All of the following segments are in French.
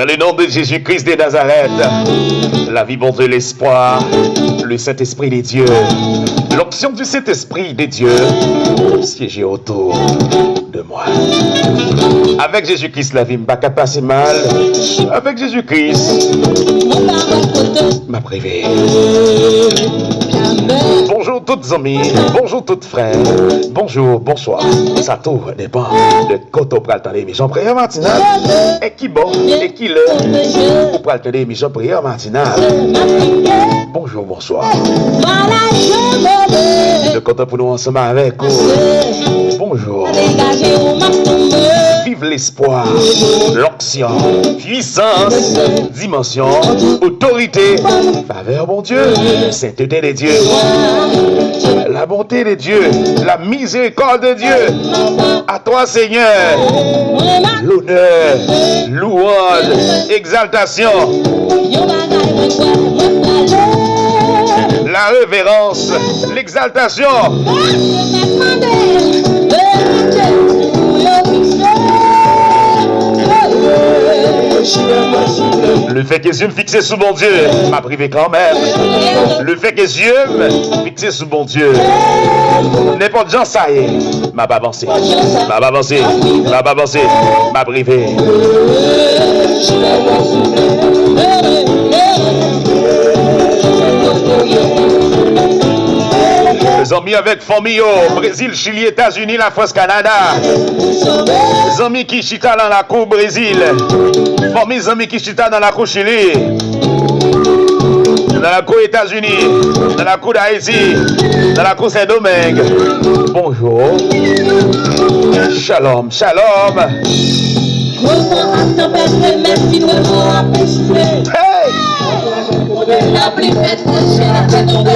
le nom de Jésus-Christ de Nazareth, la vie, bon Dieu, l'espoir, le Saint-Esprit des dieux, l'onction du Saint-Esprit des dieux, siéger autour de moi. Avec Jésus-Christ, la vie m'a passé mal. Avec Jésus-Christ, m'a privé. Bonjour toutes amies, bonjour toutes frères, bonjour, bonsoir. Ça tout dépend de quand on prend l'émission prière matinale. Et qui bon, et qui le, on prend l'émission prière matinale. Bonjour, bonsoir. De content pour nous ensemble avec vous. Bonjour. Vive l'espoir, l'onction, puissance, dimension, autorité, faveur, bon Dieu, sainteté des dieux, la bonté des dieux, la miséricorde de Dieu. À toi, Seigneur, l'honneur, louange, exaltation, la révérence, l'exaltation. Le fait que les yeux me fixent sous mon Dieu m'a privé quand même. Le fait que les yeux me fixent sous mon Dieu, n'importe gens ça y est, m'a pas avancé, m'a pas avancé, m'a pas avancé, m'a privé. Les amis avec famille au Brésil, Chili, États-Unis, la France, Canada. Les amis qui chita dans la cour Brésil. Famille, les amis qui chita dans la cour Chili. Dans la cour États-Unis. Dans la cour d'Haïti. Dans la cour Saint-Domingue. Bonjour. Shalom, shalom. Hey! La pluie fait trancher la tête tombée.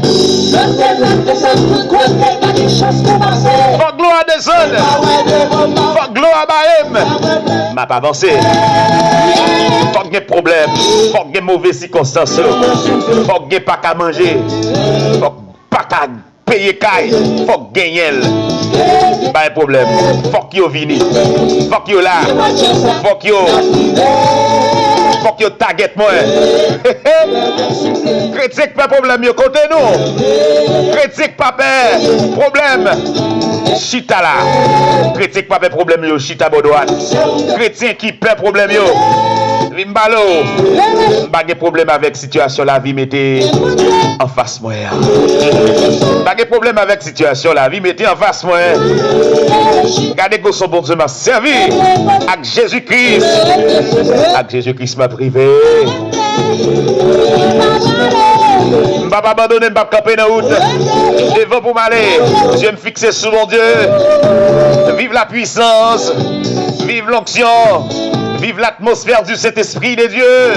Je sais même que ça me coûte pas des choses commencées. Faut gloire des zones. Faut gloire à Bahem. M'a pas avancé. Faut qu'il y ait problème. Faut qu'il y ait mauvaises circonstances. Faut qu'il y ait pas qu'à manger. Faut pas qu'à payer caille. Faut gagner. Pas de problème. Faut qu'il y ait vini. Faut qu'il y ait là. Faut qu'il y ait. Faut que target moi. Critique pas problème yo côté nous. Critique pas problème. Chita là. Critique pas problème yo chita bodouane. Chrétien qui perd problème yo. Vimbalo. Pas de problème avec situation la vie mettez en face moi. Pas de problème avec situation la vie mettez en face moi. Regardez que son bon Dieu m'a servi avec Jésus-Christ. Avec Jésus-Christ m'a privé. Je ne vais pas abandonner, je ne vais pas camper dans la route. Devant pour m'aller. Je vais me fixer sur mon Dieu. Vive la puissance. Vive l'onction. Vive l'atmosphère du Saint-Esprit des dieux.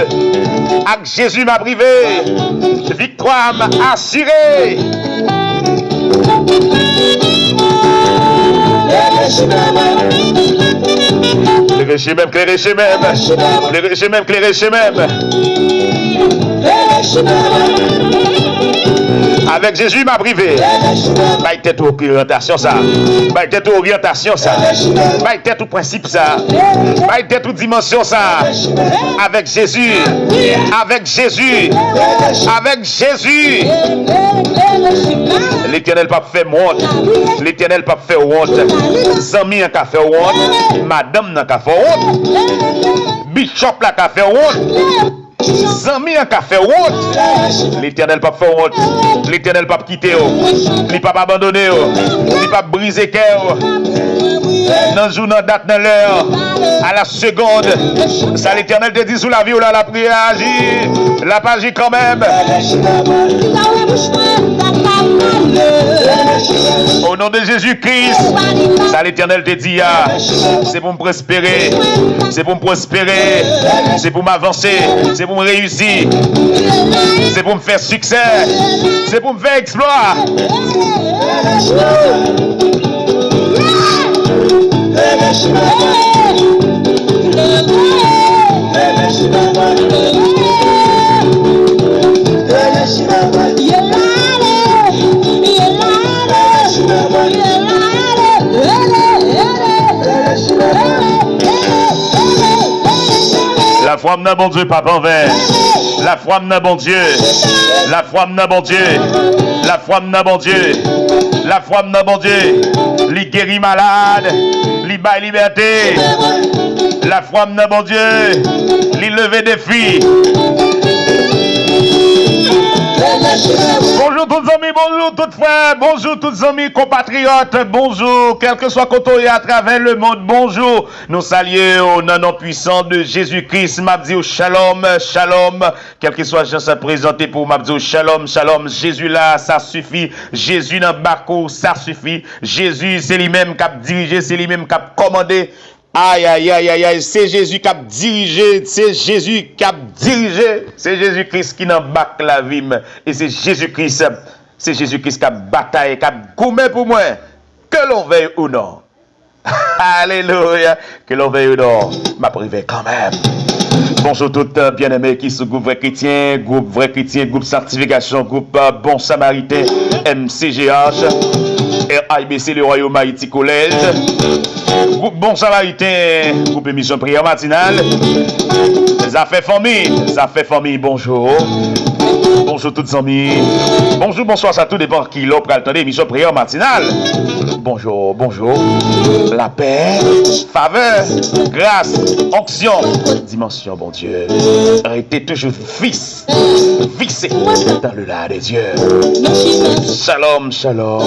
Avec Jésus m'a privé. Victoire m'a assurée. Clérichez même, clérichez même. Clérichez même, clérichez même. Avec Jésus m'a privé. Baille tête orientation ça. Baille tête orientation ça. Baille tête au principe ça. Baille tête aux dimension ça. Avec Jésus. Avec Jésus. Avec Jésus. L'Éternel pas fait honte. L'Éternel pas fait honte. Zami n'a fait honte. Madame n'a fait honte. Bishop n'a fait honte. Zami n'a fait honte. L'Éternel pas fait honte. L'Éternel pas quitter. Il pas abandonner. Il pas briser cœur. Dans le jour, dans la date, dans l'heure, à la seconde, ça l'Éternel te dit sous la vie ou là, la prière agit. La pas agit quand même. Au nom de Jésus-Christ, ça l'Éternel te dit, c'est pour me prospérer, c'est pour me prospérer, c'est pour m'avancer, c'est pour me réussir, c'est pour me faire succès, c'est pour me faire exploit. La foi n'a bon Dieu, papa en vain. La foi n'a bon Dieu. La foi n'a bon Dieu. La foi n'a bon Dieu. La foi n'a bon Dieu. Li guérit malade. Li baille liberté. La foi n'a bon Dieu. Li lever des filles. Bonjour tous amis, bonjour toutes frères, bonjour tous amis compatriotes, bonjour, quel que soit côté à travers le monde, bonjour. Nous saluons au nom puissant de Jésus-Christ, m'abdi shalom, shalom, quel que soit je s'est présenté pour m'abdi shalom, shalom, Jésus là, ça suffit, Jésus dans Bakou, ça suffit, Jésus c'est lui-même qui a dirigé, c'est lui-même qui a commandé. Aïe, aïe, aïe, aïe, aïe, c'est Jésus qui a dirigé, c'est Jésus qui a dirigé, c'est Jésus-Christ qui n'a pas la vie, et c'est Jésus-Christ qui a bataillé, qui a gommé pour moi, que l'on veuille ou non. Alléluia, que l'on veuille ou non, m'a privé quand même. Bonjour toutes bien-aimés qui sont groupe vrai chrétien, groupe sanctification, groupe bon samaritain, MCGH, RIBC, le Royaume Haïti Collège, groupe bon samaritain, groupe émission prière matinale, les affaires famille, bonjour. Bonjour toutes amis. Bonjour, bonsoir, ça tout dépend qui l'on prend le temps d'émission prière matinale. Bonjour, bonjour. La paix, faveur, grâce, onction, dimension, bon Dieu. Restez toujours vissé dans le lard des dieux. Shalom, shalom.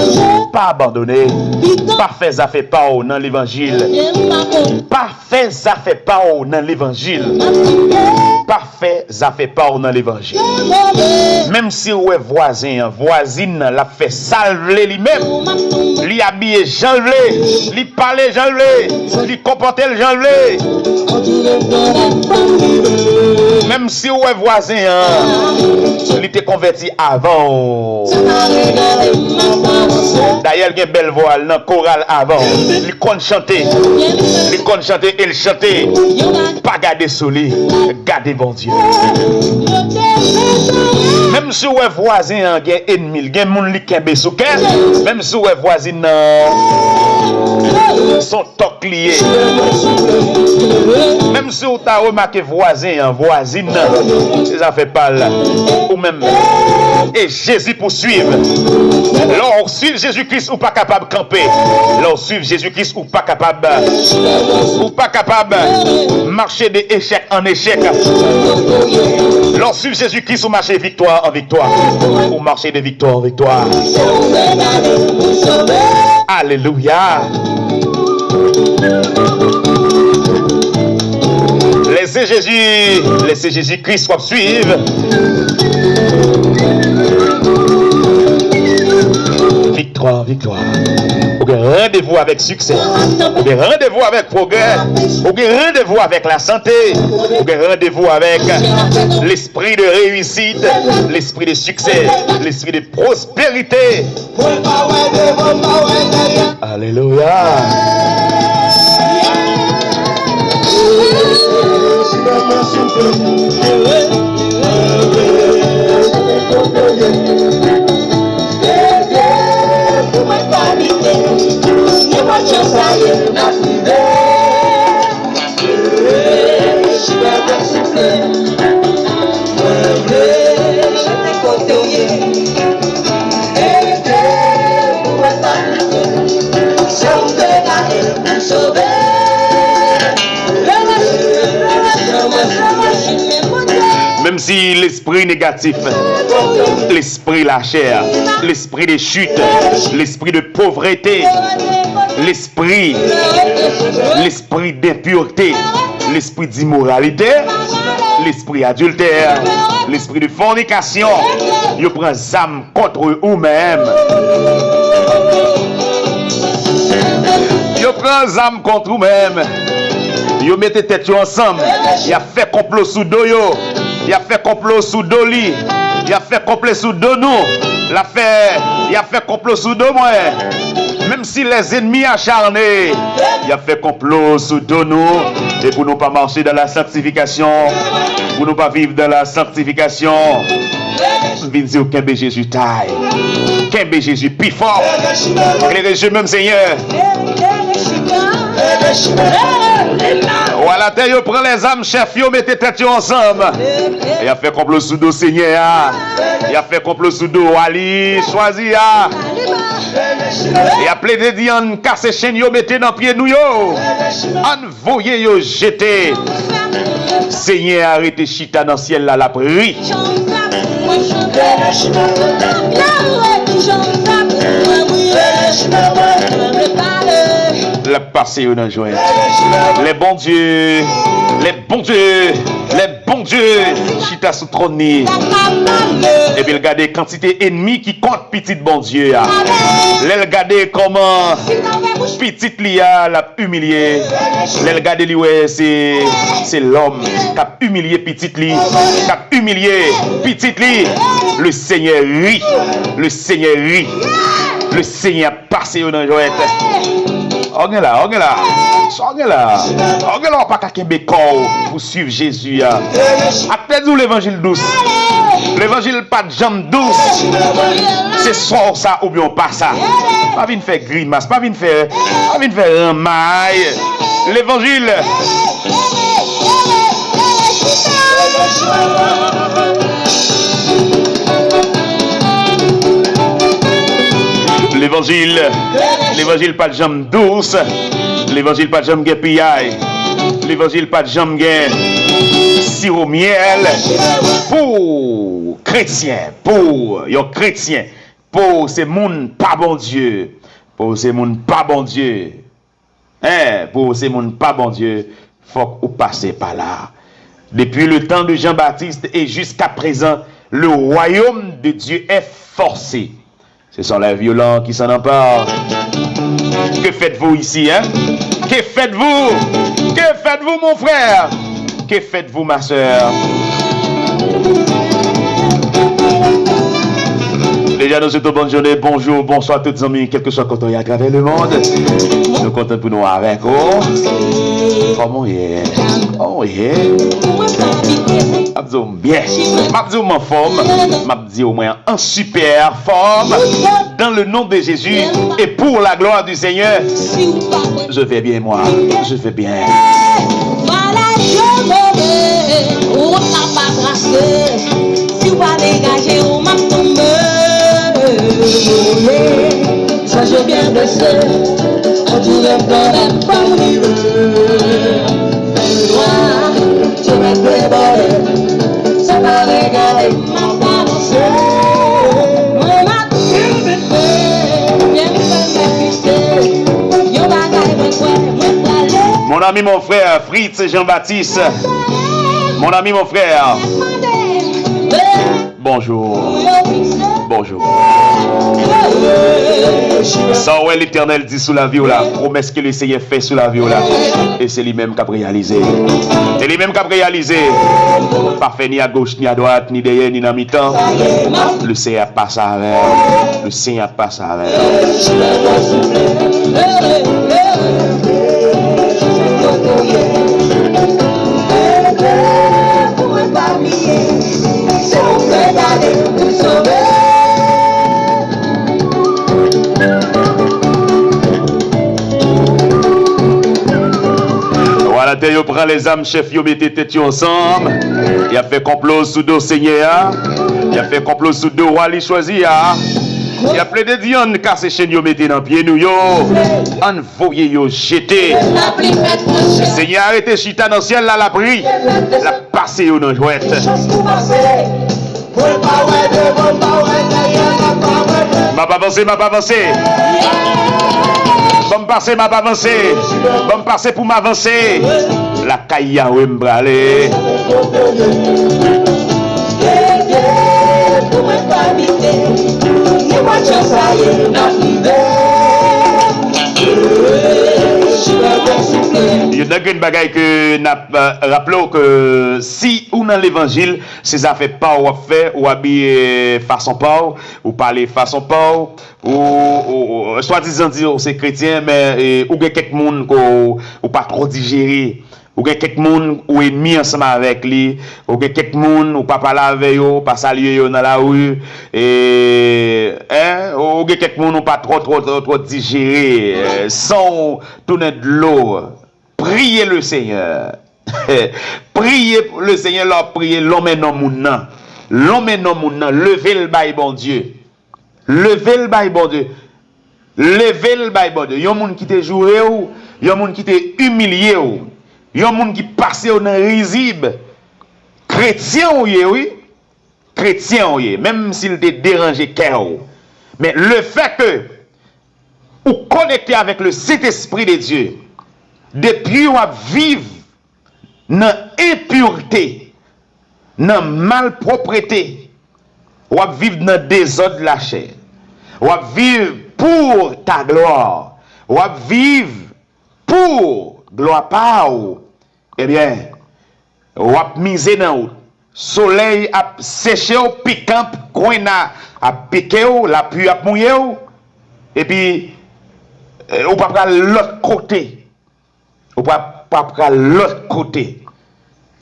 Pas abandonné. Pas fait affaire pas dans l'évangile. Pas fait affaire pas dans l'évangile. Pas fait affaire pas dans l'évangile. Même si vous êtes voisine l'a fait salver lui-même, lui habiller j'enlever, lui parler j'enlever, lui comporter j'enlever. Même si vous êtes voisin, lui était converti avant. D'ailleurs, il y a une belle voix dans le choral avant. Il compte chanter, et il chanter. Pas garder sous lui, garder bon Dieu. Même si vous êtes voisin, il y a un ennemi, il y a un monde qui est sous cœur. Même si vous êtes voisin, son toc lié. Même si vous avez remarqué voisin, voisine, ça fait pas là. Ou même, et Jésus poursuivre. Lorsque suivre Jésus-Christ ou pas capable de camper. Lorsque suivre Jésus-Christ ou pas capable marcher de échec en échec. Lorsque suivre Jésus-Christ ou marcher de victoire en victoire. Ou marcher de victoire en victoire. Alléluia. Laissez Jésus-Christ soit suivre. Victoire, victoire. Rendez-vous avec succès. Rendez-vous avec progrès. Rendez-vous avec la santé. Rendez-vous avec l'esprit de réussite, l'esprit de succès, l'esprit de prospérité. Alléluia. Même si l'esprit négatif, l'esprit la chair, l'esprit de chute, l'esprit de pauvreté, l'esprit d'impureté, l'esprit d'immoralité, l'esprit adultère, l'esprit de fornication, il prend âme contre eux-mêmes. Il prend âme contre eux-mêmes. Ils mettent tête ensemble. Il a fait complot sous Doyo. Il a fait complot sous Doli. Il a fait complot sous Donou. Il a fait complot sous Domoué. Même si les ennemis acharnés, il a fait complot sous Donou. Et pour ne pas marcher dans la sanctification, pour ne pas vivre dans la sanctification, viens dire qu'un Jésus taille. Qu'un Jésus plus fort. Et les même Seigneur. Voilà, yo prend les âmes, chef, yo mettez tête ensemble. Il a fait complot sous dos Seigneur. Il a fait complot sous dos Ali, choisi. Il a plaidé d'y casser chaîne, yo mettez dans pied nous yo. Envoyez yo jeter. Seigneur arrêtez chita dans le ciel là la prie. Le passé ou dans joie. Les bons dieux, les bons dieux, les bons dieux, chita sous trône. Et puis regardez quantité ennemis qui compte petit bon Dieu. Les regardez comment petit lia l'a humilié. Les regardez lui ouais c'est l'homme qui a humilié petit li, qui a humilié petit li. Le Seigneur rit, le Seigneur rit, le Seigneur passé dans joie. On est là, pas qu'à bécor pour suivre Jésus. Après nous l'évangile douce. L'évangile pas de jambe douce. C'est soit ça ou bien pas ça. Pas venir faire grimace, pas venir faire un maille. L'évangile. L'évangile pas de jambe douce, l'évangile pas de jambe piaille, l'évangile pas de jambe sirop miel pour chrétiens, pour ces monde pas bon Dieu, pour ces monde pas bon Dieu, pour ces monde pas bon Dieu, faut que vous passez par là. Depuis le temps de Jean-Baptiste et jusqu'à présent, le royaume de Dieu est forcé. Ce sont les violents qui s'en emparent. Que faites-vous ici, hein? Que faites-vous? Que faites-vous, mon frère? Que faites-vous, ma soeur? Déjà, nous souhaitons bonne journée, bonjour, bonsoir à tous les amis, quel que soit quand on y a à travers le monde. Nous comptons pour nous avec vous. Comment est? Oh yeah. M'abdou bien. M'abdou en forme. M'abdou au moins en super forme. Dans le nom de Jésus et pour la gloire du Seigneur. Je vais bien moi. Je vais bien. Voilà, je me on n'a pas brassé. Si on va dégager, on m'a tombé. Ça je viens de se. On dirait que pas vivre. Tu m'as débarré, ça m'a régalé, m'a balancé. Mon m'a mon ami, mon frère, Fritz Jean-Baptiste. Mon ami, mon frère. Bonjour. Bonjour. Ça, ouais, l'Éternel dit sous la vie, la promesse que le Seigneur fait sous la vie, et c'est lui-même qui a réalisé. C'est lui-même qui a réalisé. Pas fait ni à gauche, ni à droite, ni derrière, ni dans mi-temps. Le Seigneur passe avec. Le Seigneur passe avec. Voilà, yo prend les âmes, chef, yo mettez tête ensemble. Il a fait complot sous dos Seigneur. Il a fait complot sous dos roi, il choisi. Il a plaidé d'yon, casse chaîne, yo mettez dans pied nous yo. Envoyez yo jeter. Seigneur, arrêtez chita dans le ciel, là, la prie. La passé yo dans jouette. M'a pas avancé, m'a pas avancé. Bon passer, m'a pas avancé. Bon passer pour m'avancer. La caille ou m'bralé. Il y a une bagaille que rappelons que si ou dans l'évangile, ces affaires pas ou fait ou habiller façon pas ou parler façon pas ou soi-disant dire c'est chrétien mais ou quelques monde ou pas trop digérer. Ou quelques monde ou ennemi ensemble avec lui, ou quelques monde ou pas parler avec eux, pas saluer eux dans la rue et ou quelques monde ou pas trop digérer sans tourner de l'eau. priez le Seigneur. Priez le Seigneur, leur priez, l'homme non moun. L'homme non moun, levez le bail bon Dieu. Levez le bail bon Dieu. Levez le bail bon Dieu. Yon moun qui te joué ou, yon moun qui te humilié ou, yon moun qui passe ou nan risible. Chrétien ou ye, oui. Chrétien ou ye, même s'il te dérangé cœur. Mais le fait que ou connecté avec le Saint-Esprit de Dieu, depuis ou vivre dans impureté, dans malpropreté, ou vivre dans désordre de la chair, ou vivre pour ta gloire, ou vivre pour gloire par ou, eh bien, ou miser dans ou. Soleil a séché ou piquant, coin a piqué ou, la pluie a mouillé ou, et puis, ou pas prendre l'autre côté. Ou pas prendre l'autre côté.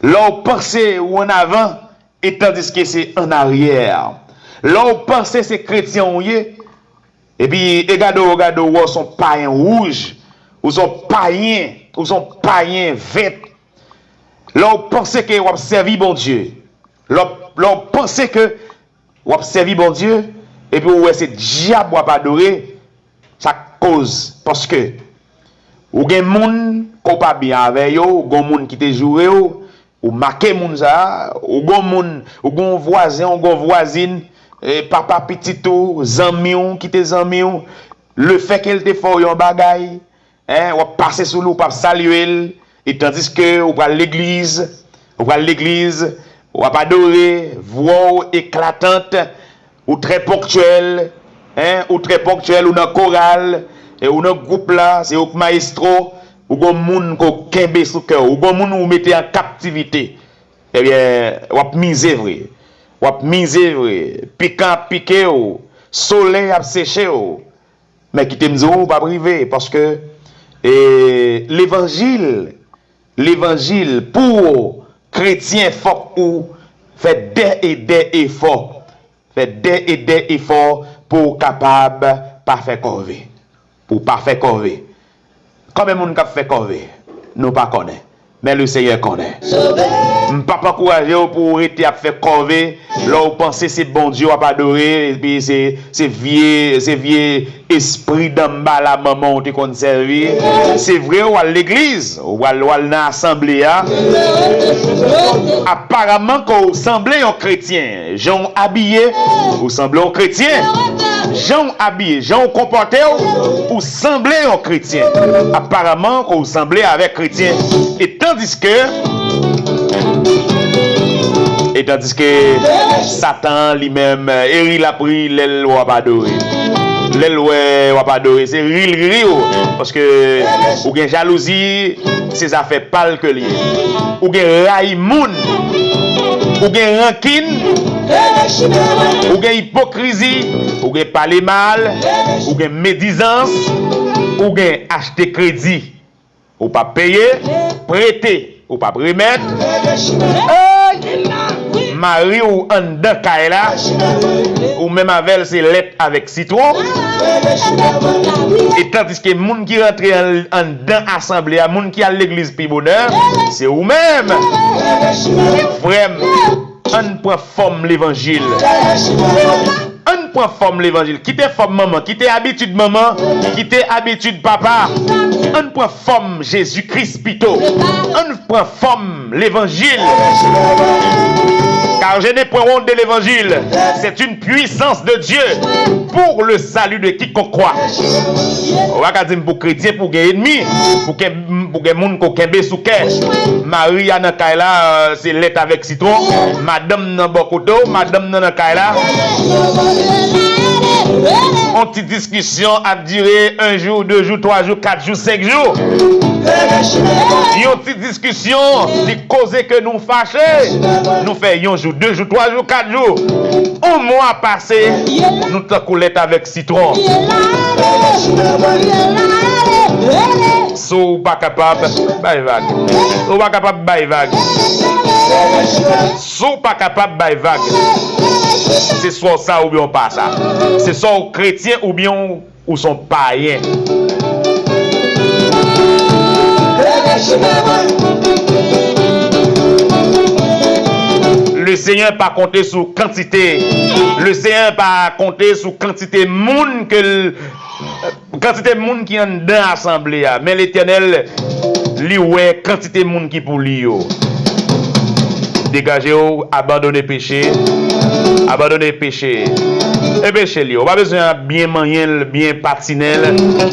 Là, on pense ou en avant, et tandis que c'est en arrière. Là, on pense c'est chrétien ou yé, et puis, regarde, ou sont païens rouges, ou sont païens verts. Là, on pense que vous avez servi bon Dieu. Là, on pense que vous avez servi bon Dieu, et puis, ouais, c'est diable ou pas adorer. Ça cause parce que ou gen moun ko pa bien avec yo, ou gon moun qui te joué ou marqué moun ça, ou gon moun, ou gon voisin, ou gon voisine, papa petit ou zanmi ou qui te zanmi ou, le fait qu'elle te fait yon bagay, hein, ou passer sous l'eau pour saluer, et tandis que ou va l'église, ou va adorer, voix éclatante, ou très ponctuelle. Hein, ou très ponctuel, ou dans chorale, et ou dans groupe là, c'est au maestro, ou gon moun ko kembe sou cœur, ou gon moun ou mettez en captivité. Eh bien, wap mise vrai. Piquant piqué ou, soleil a séché ou. Mais qui t'aime ou pas privé parce que l'évangile pour chrétien faut ou fait des efforts. Fait des efforts pour capable pas faire corvée. Pour pas faire corvée. Combien de monde qui fait corvée? Nous pas connaît. Mais le Seigneur connaît. Papa encourager pour arrêter à faire corvée. Là vous pensez c'est bon Dieu à pas adorer et puis c'est vieux esprit d'en bas la maman te conserver. C'est vrai ou à l'église ou à l'assemblée. Apparemment qu'on semblait un chrétien, gens habillés, ou semblez un chrétien. Gens habillés, gens comportés, ou semblez un chrétien. Apparemment qu'on semblait avec chrétien. Et tandis que Satan lui-même, il a pris l'aile ou pas adoré. L'aile ou pas adoré, c'est rire parce que ou gen jalousie, c'est affaires pâle que lié. Ou gen raïmoun, ou gen rancune, ou gen hypocrisie, ou gen parler mal, ou gen médisance, ou gen acheter crédit, ou pas payer, prêter, ou pas remettre. Marie ou en deux kaila, ou même avec ses lettres avec citron. Et tandis que les gens qui rentrent en dans l'assemblée, les gens qui à l'église puis bonheur, c'est vous-même. Vraiment, on prend forme l'évangile. On prend forme l'évangile. Quittez forme maman, quittez habitude maman, quittez habitude papa. On prend forme Jésus-Christ plutôt. On prend forme l'évangile. Car je n'ai point honte de l'évangile. C'est une puissance de Dieu pour le salut de quiconque croit. On va dire pour chrétien, pour les ennemis, pour les gens qui ont sous cœur. Marie Anna Kaila, c'est lettre avec citron. Madame Nambokoto, Madame Nana Kaila. Une petite discussion a duré 1 jour, 2 jours, 3 jours, 4 jours, 5 jours. Une petite discussion qui cause que nous fâchons. Nous faisons 1 jour, 2 jours, 3 jours, 4 jours. Un mois passé, nous te coulons avec citron. Sou pas capable, bye vague. Ou pas capable, bye vague. Sou pas capable, bye vague. C'est soit ça ou bien pas ça. C'est soit chrétien ou bien ou sont païens. Le Seigneur pas compter sur quantité. Le Seigneur pas compter sur quantité monde que quantité monde qui en dans l'assemblée, mais l'Éternel lui ouais quantité monde qui pour lui. Dégagez, abandonnez péché. Abandonnez péché. Et péché lié. On pas besoin de bien manger, bien patiner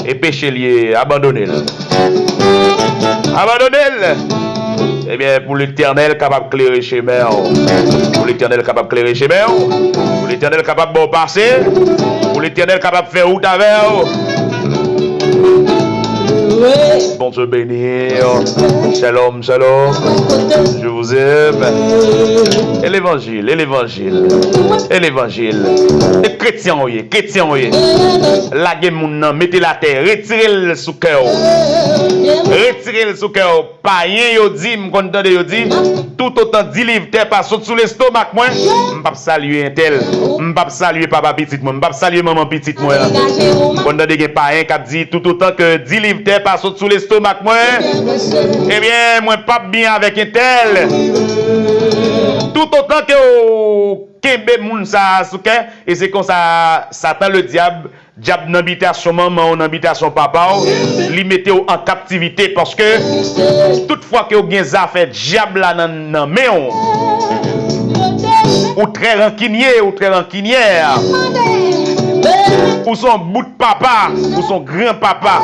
et péché lié. Abandonnez-le. Abandonnez-le. Eh bien, pour l'Éternel capable de clairer chez moi. Pour l'Éternel capable de clairer chez moi. Pour l'Éternel capable de bon passer. Pour l'Éternel capable de faire route avec. Bon Dieu bénir. Shalom, shalom. Je vous aime. Et l'évangile, et l'évangile, et l'évangile. Et chrétien, oui, chrétien, oui. Lagez mon nom, mettez la terre, retirez-le sous cœur. Retirez-le sous cœur. Pas rien, yo dit, m'contende yo dit. Tout autant 10 livres, terre pas saute sous l'estomac, moi. M'pap saluer un tel. M'pap saluer papa petit, moi. M'pap saluer maman petite, moi. M'contende gen pas rien qui dit tout autant que 10 livres, terre pas saute sous l'estomac, moi. Eh bien, moi, pas bien avec un tel. Tout autant que kembe moun sa souke, et c'est comme ça, Satan le diable n'habitation maman ou n'habitation papa, li mette en captivité parce que toutefois que vous avez des affaires diable là nan mais ou très rancunier ou très rancunière. Ou son bout de papa, ou son grand papa.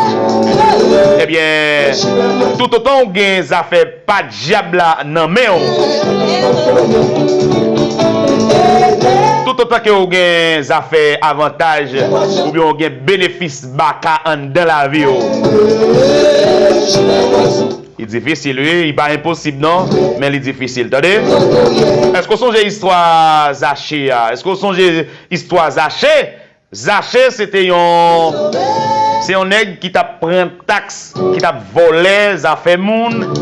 Eh bien, tout autant ou gen affaire pas diable là nan mais tout autant que ou gen affaire avantage ou bien ou gen bénéfice baka dans la vie. Il est difficile, oui, il n'est pas impossible, non, mais il est difficile. Attendez? Est-ce qu'on songe l'histoire Zaché? Est-ce qu'on songe l'histoire Zaché? Zaché, c'était c'est un nègre qui t'a pris un taxe, qui t'a volé, ça fait moun.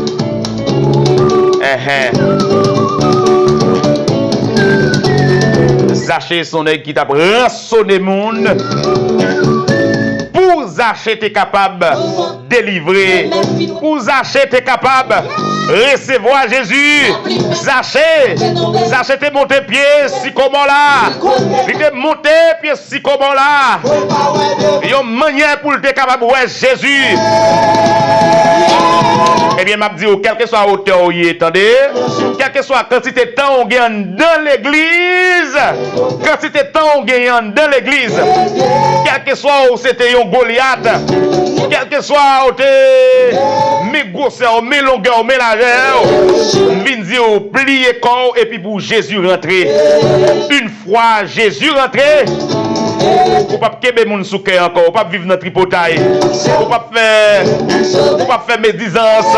Zaché, son nègre qui t'a rançonné moun. Pour Zaché, t'es capable de délivrer. Pour Zaché, t'es capable de recevoir Jésus. Zaché, t'es monté pied, si comment là. Il t'es monté pied, si comment là. Il y a une manière pour t'es capable de voir Jésus. Eh bien, m'a dit, quelle que soit la hauteur où il est, attendez, quelle que soit la quantité de temps on gagne dans l'église, quantité de temps on gagne dans l'église, quel que soit où c'était un Goliath, quel que soit où t'es mes grosses, mes longueurs, mes largeurs, vin dire plier corps et puis pour Jésus rentrer. Une fois Jésus rentré, ou pas kebe moun souke encore, ou pas vivre dans tripotaille, ou pas faire médisance,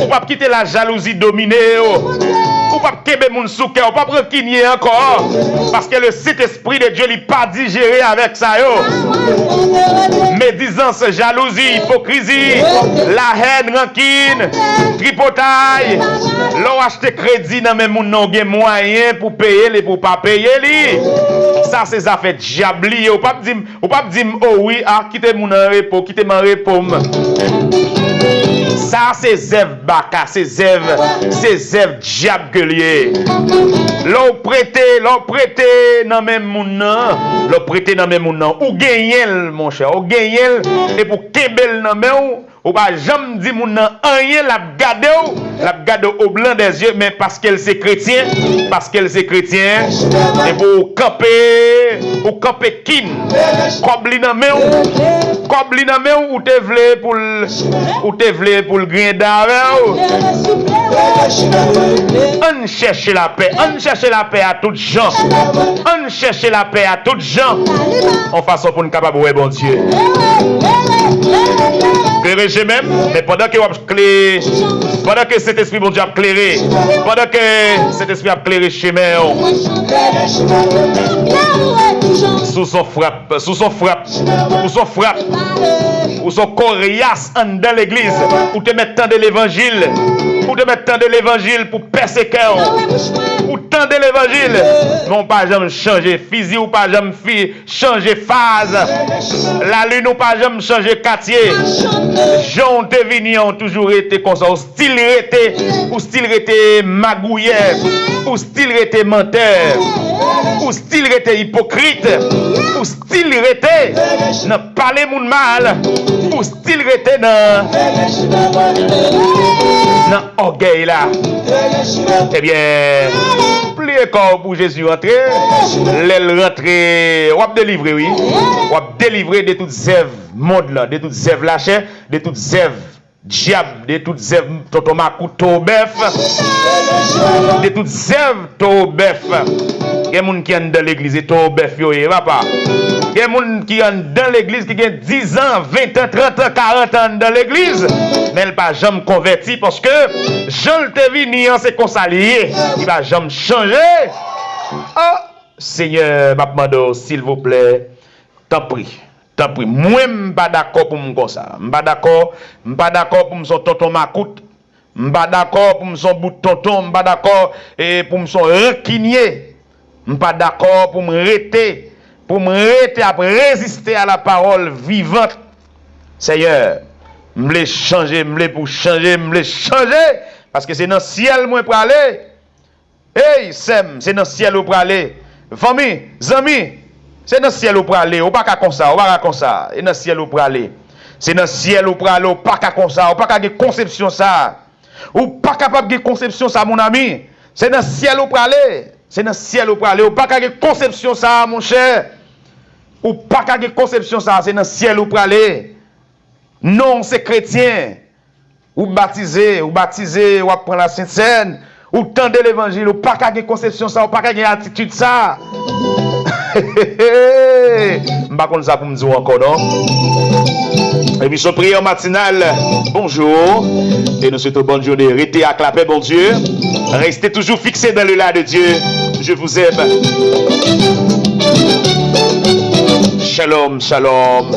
ou pas quitter la jalousie dominée, ou pas kebe moun souke, ou pas rancunier encore, parce que le Saint-Esprit de Dieu n'est pas digéré avec ça yo. Médisance, jalousie, hypocrisie, la haine, rancune, tripotaille, l'on achète crédit dans même moun non gen moyen pour payer les pour pas payer li. Ça c'est ça fait diabli, ou pas dire oh oui, ah quittez mon repos, quittez mon repos. Ça c'est Zèv Baka, c'est Zèv diable que lié. L'on prêté dans même moun l'on prêté dans même moun ou gagnel mon cher, ou gagnel et pour kebel dans même ou pas jamais dit moun rien la garde au blanc des yeux, mais parce qu'elle c'est chrétien, et pour camper kin kobli nan men ou te vle pour le grain d'arbre. On cherche la paix à toutes gens. On cherche la paix à toutes gens. En façon pour nous capable ouais bon Dieu. Clairer même, mais pendant que cet esprit bon Dieu a clairé, pendant que cet esprit a clairé chez moi, sous son frappe, ou son coriace dans l'église, ou te mettre dans l'évangile, pour te mettre de l'évangile, pour persécuter, pour tendre l'évangile. Non pas jamais changer physique ou pas jamais changer phase. La lune ou pas jamais changer quartier. Jean te vignon toujours été comme ça, ou style était magouillé, ou style était menteur, ou style était hypocrite, ou style était n'a parler moun mal, ou style était dans orgueil là. Eh bien, pliez corps pour Jésus rentrer, l'aile rentrer, ou délivrer oui, ou délivrer de toutes zèves monde là, de toutes zèves lâchées, de toutes zèves diable, de toutes zèves totoma couteau bœuf, de toutes zèves to bœuf. Il y a des gens qui sont dans l'église et to bœuf yo et papa. Il y a des gens qui sont dans l'église qui ont 10 ans, 20 ans, 30 ans, 40 ans dans l'église, mais elle pas jamais converti parce que Jean te vini c'est consalié, il va jamais changer. Oh, Seigneur, m'apmando s'il vous plaît, t'en prie. Tant pis, moi je suis pas d'accord pour me comme ça. Je suis pas d'accord pour me son tonton Macoute. Je suis pas d'accord pour me son bout de tonton, je suis pas d'accord pour me son rancunier. Je suis pas d'accord pour me rester à résister à la parole vivante. Seigneur, je veux changer, parce que c'est dans le ciel moi pour aller. Hey, Sem, c'est dans le ciel où pour aller. Famille, amis, c'est dans le ciel où pour aller, ou pas comme ça, Et dans le ciel où pour aller. C'est dans le ciel où pour aller, ou pas comme ça, ou pas de conception ça. Ou pas capable de conception ça, mon ami. C'est dans le ciel où pour aller. C'est dans le ciel où pour aller, ou pas de conception ça, mon cher. Ou pas de conception ça, c'est dans le ciel où pour aller. Non, c'est chrétien. Ou baptisé, ou prendre la Sainte Seine, ou tendre l'évangile, ou pas de conception ça, ou pas de attitude ça. Je ne sais pas ça pour me dire encore, non? Et puis, son prière matinale, bonjour. Et nous souhaitons bonne journée. Restez à clapper, bon Dieu. Restez toujours fixés dans le là de Dieu. Je vous aime. Shalom, shalom.